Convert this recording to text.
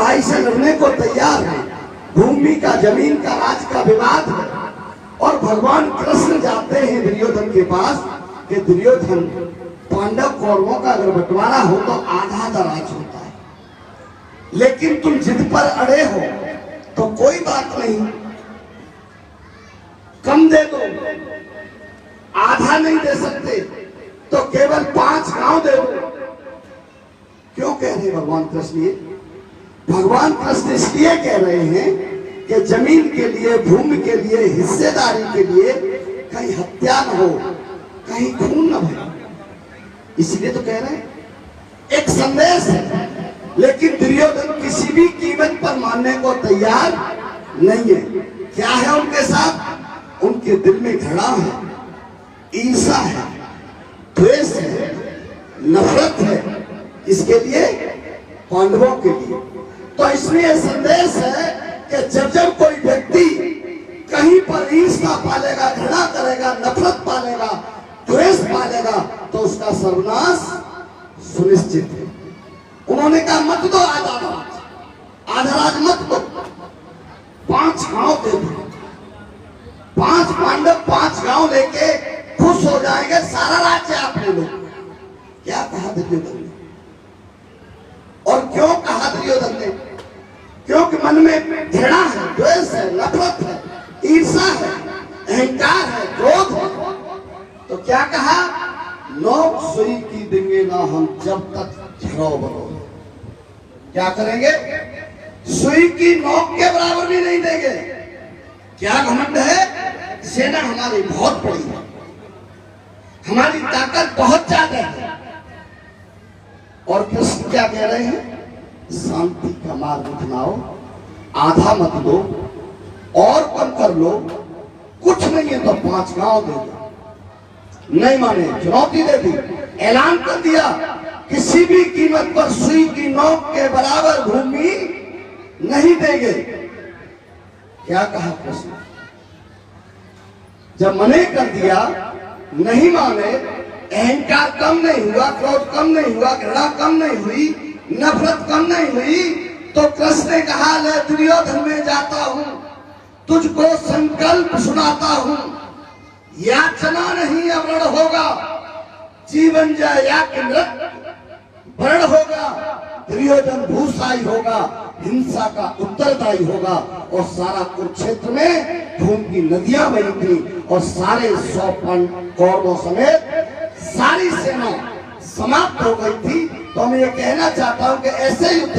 लड़ाई से लड़ने को तैयार है। भूमि का, जमीन का, राज का विवाद है। और भगवान कृष्ण जाते हैं दुर्योधन के पास कि दुर्योधन, पांडव कौरवों का अगर बंटवारा हो तो आधा राज होता है, लेकिन तुम जिद पर अड़े हो तो कोई बात नहीं, कम दे दो, आधा नहीं दे सकते तो केवल 5 गांव दे दो। क्यों कह रहे भगवान कृष्ण ये? भगवान कृष्ण इसलिए कह रहे हैं कि जमीन के लिए, भूमि के लिए, हिस्सेदारी के लिए कहीं हत्या न हो, कहीं खून न बहे, इसलिए तो कह रहे हैं। एक संदेश है, लेकिन दुर्योधन किसी भी कीमत पर मानने को तैयार नहीं है। क्या है उनके साथ? उनके दिल में घृणा है, ईर्ष्या है, द्वेष है, नफरत है। इसके लिए? पांडवों के लिए। तो इसलिए संदेश है कि जब जब कोई व्यक्ति कहीं पर ईर्ष्या पालेगा, घृणा करेगा, नफरत पालेगा, द्वेष पालेगा, तो उसका सर्वनाश सुनिश्चित है। उन्होंने कहा मत दो आधा राज मत दो, 5 गांव दे दो। 5 पांडव 5 गांव लेके खुश हो जाएंगे, सारा राज्य आप ले लो। क्या कहा दुर्योधन ने? और क्यों कहा दुर्योधन ने? क्योंकि मन में घृणा है, द्वेष है, नफरत है, ईर्ष्या है, अहंकार है, क्रोध है। तो क्या कहा? नोक सुई की देंगे ना हम जब तक झरो बनो। क्या करेंगे? सुई की नोक के बराबर भी नहीं देंगे। क्या घमंड है? सेना हमारी बहुत बड़ी है, हमारी ताकत बहुत ज्यादा है। और कृष्ण क्या कह रहे हैं? शांति का मार्ग अपनाओ, आधा मत लो और कम कर लो, कुछ नहीं है तो 5 गांव दे दो। नहीं माने, चुनौती दे दी, ऐलान कर दिया, किसी भी कीमत पर सुई की नोक के बराबर भूमि नहीं देंगे। क्या कहा कृष्ण? जब मने कर दिया, नहीं माने, अहंकार कम नहीं हुआ, क्रोध कम नहीं हुआ, घृणा कम नहीं हुई, नफरत कम नहीं हुई, तो कृष्ण ने कहा ले दुर्योधन में जाता हूं, तुझको संकल्प सुनाता हूं, याचना नहीं अवरण होगा, जीवन जाए या कि मृत्यु वर्ण होगा। दुर्योधन भूषाई होगा, हिंसा का उत्तरदायी होगा। और सारा कुरुक्षेत्र में खून की नदियां बही थी और सारे 100 कौरवों समेत सारी सेना समाप्त हो गई थी। तो मैं ये कहना चाहता हूं कि ऐसे युद्ध